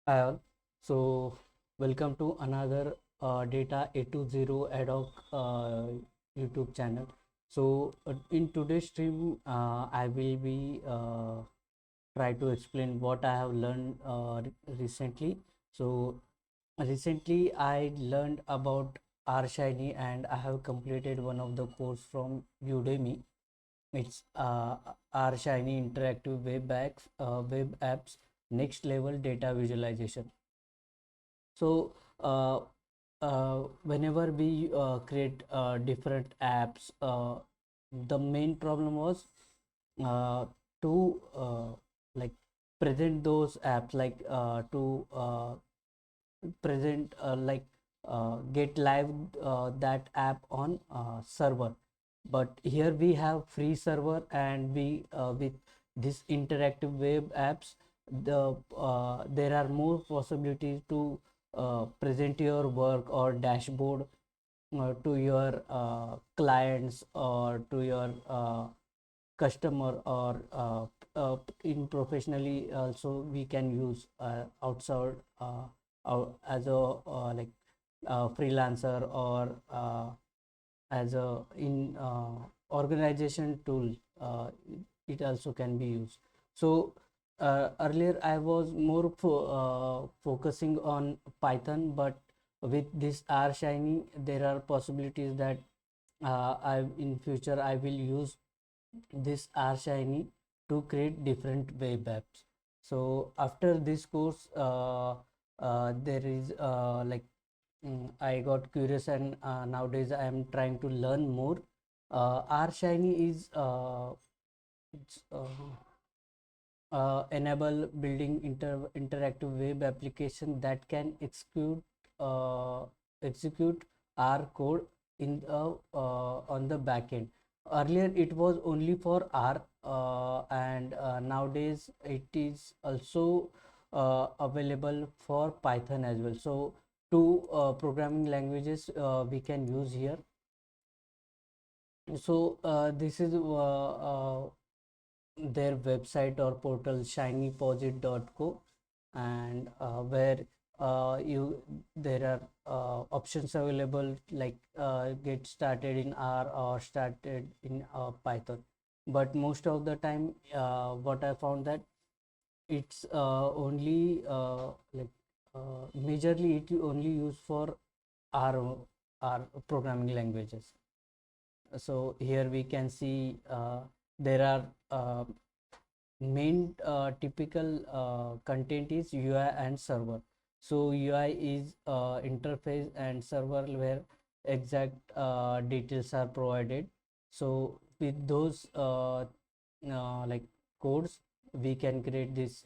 Hi all. So welcome to another Data A20 ad hoc YouTube channel. So in today's stream, I will be try to explain what I have learned recently. So recently I learned about R Shiny and I have completed one of the course from Udemy. It's R Shiny interactive web apps next level data visualization. So whenever we create different apps, the main problem was uh, to like present those apps, like to present get live that app on server. But here we have free server, and we with this interactive web apps, there are more possibilities to present your work or dashboard to your clients or to your customer, or in professionally also we can use outside as a freelancer, or as a in organization tool. It also can be used. So earlier I was more focusing on Python, but with this R Shiny there are possibilities that I in future I will use this R Shiny to create different web apps. So after this course, there is I got curious, and nowadays I am trying to learn more. R Shiny is it's, enable building interactive web application that can uh, execute R code in on the backend. Earlier it was only for R, and nowadays it is also available for Python as well. So two programming languages we can use here. So this is their website or portal, shinyposit.co, and where you there are options available, like get started in R or started in Python. But most of the time what I found that it's only majorly it only used for R, R programming languages. So here we can see there are main typical content is UI and server. So UI is interface, and server where exact details are provided. So with those like codes, we can create this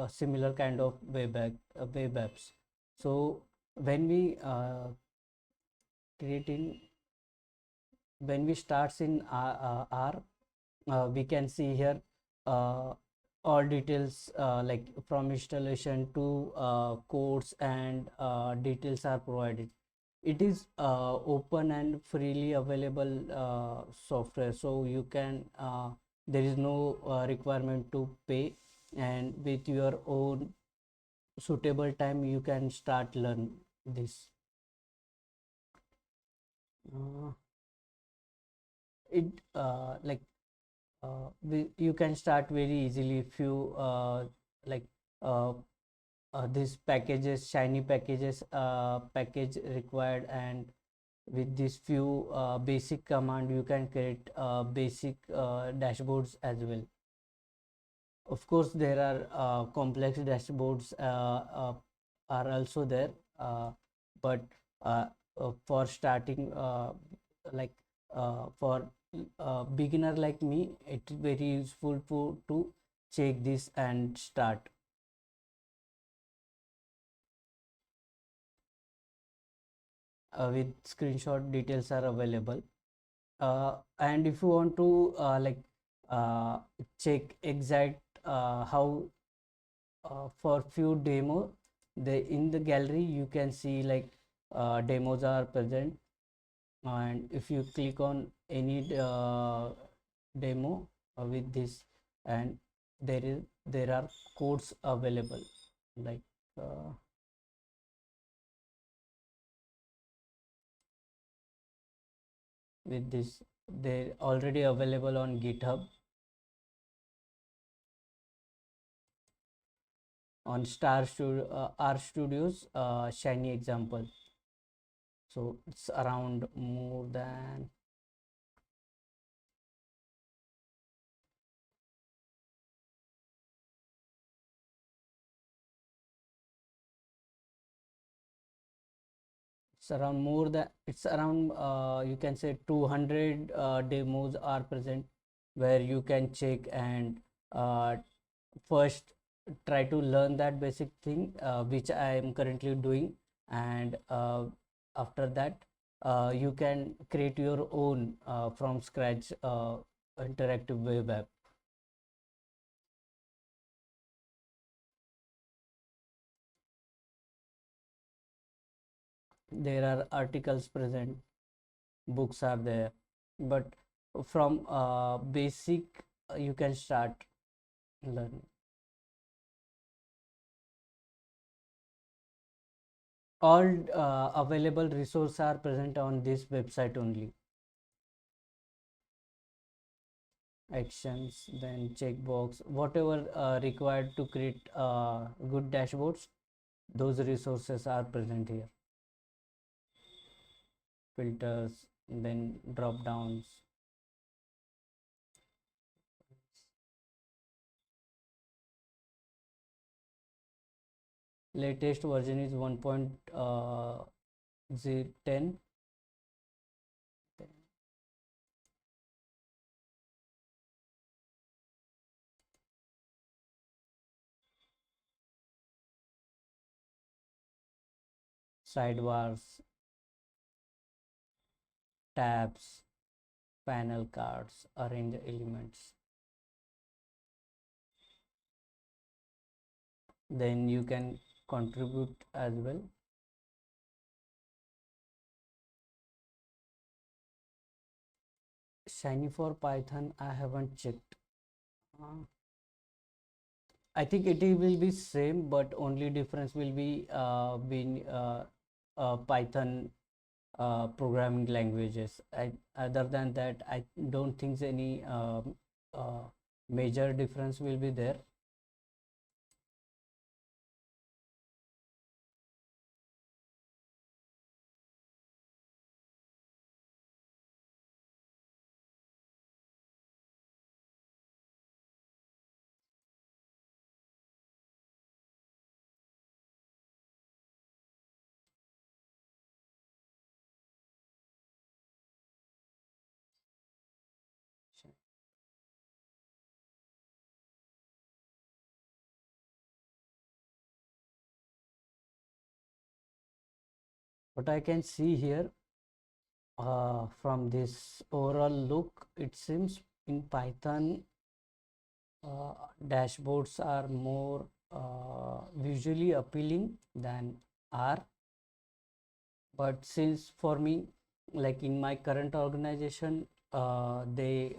similar kind of web apps. So when we create in when we starts in R, we can see here uh, all details, like from installation to codes, and details are provided. It is open and freely available software, so you can there is no requirement to pay, and with your own suitable time you can start learn this. uh, it you can start very easily if you like uh, this packages, shiny packages package required, and with this few basic command you can create basic dashboards as well. Of course there are complex dashboards are also there, but uh, for starting like for beginner like me, it's very useful to check this and start. With screenshot details are available, and if you want to uh, check exact how for few demo, in the gallery you can see like demos are present, and if you click on any demo with this, and there is there are codes available, like uh, with this, they're already available on GitHub. On R Studios, Shiny example. So it's around more than it's around you can say 200 demos are present, where you can check and first try to learn that basic thing, which I am currently doing, and after that you can create your own from scratch interactive web app. There are articles present, books are there, but from basic you can start learning. All available resources are present on this website only. Actions, then checkbox, whatever required to create good dashboards, those resources are present here. Filters, then drop downs. Latest version is 1.10. Sidebars, tabs, panel cards, arrange elements. Then you can contribute as well. Shiny for Python, I haven't checked. I think it will be same, but only difference will be being Python programming languages. Other than that, I don't think any major difference will be there. What I can see here from this overall look, it seems in Python dashboards are more visually appealing than R. But since for me, like in my current organization, they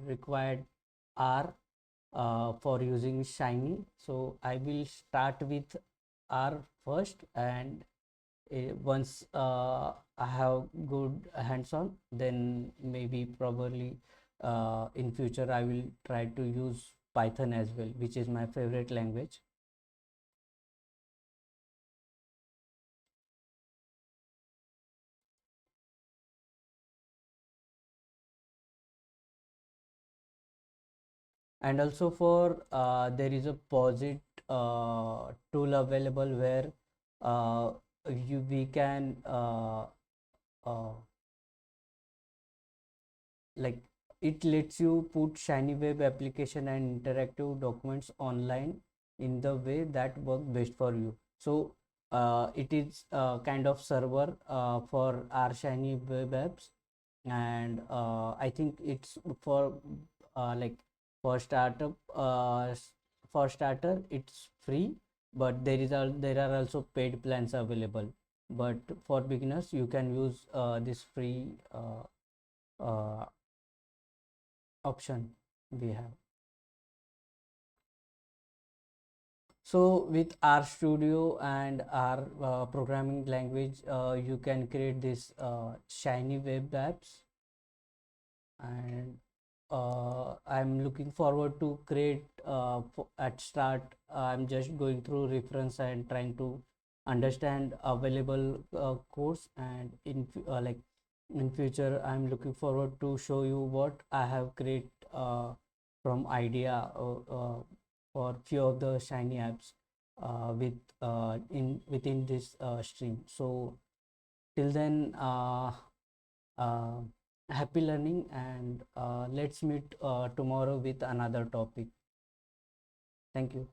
required R for using Shiny, so I will start with R first, and once I have good hands-on, then maybe probably in future I will try to use Python as well, which is my favorite language. And also for there is a posit tool available, where we can uh, like it lets you put Shiny web application and interactive documents online in the way that work best for you. So it is kind of server for our Shiny web apps, and I think it's for like for startup for starter it's free, but there are also paid plans available. But for beginners, you can use this free uh, option we have. So with R Studio and R programming language, you can create this shiny web apps, and I'm looking forward to create at start. I'm just going through reference and trying to understand available course, and like in future I'm looking forward to show you what I have create from idea for few of the shiny apps with in within this stream. So till then, uh, happy learning, and let's meet tomorrow with another topic. Thank you.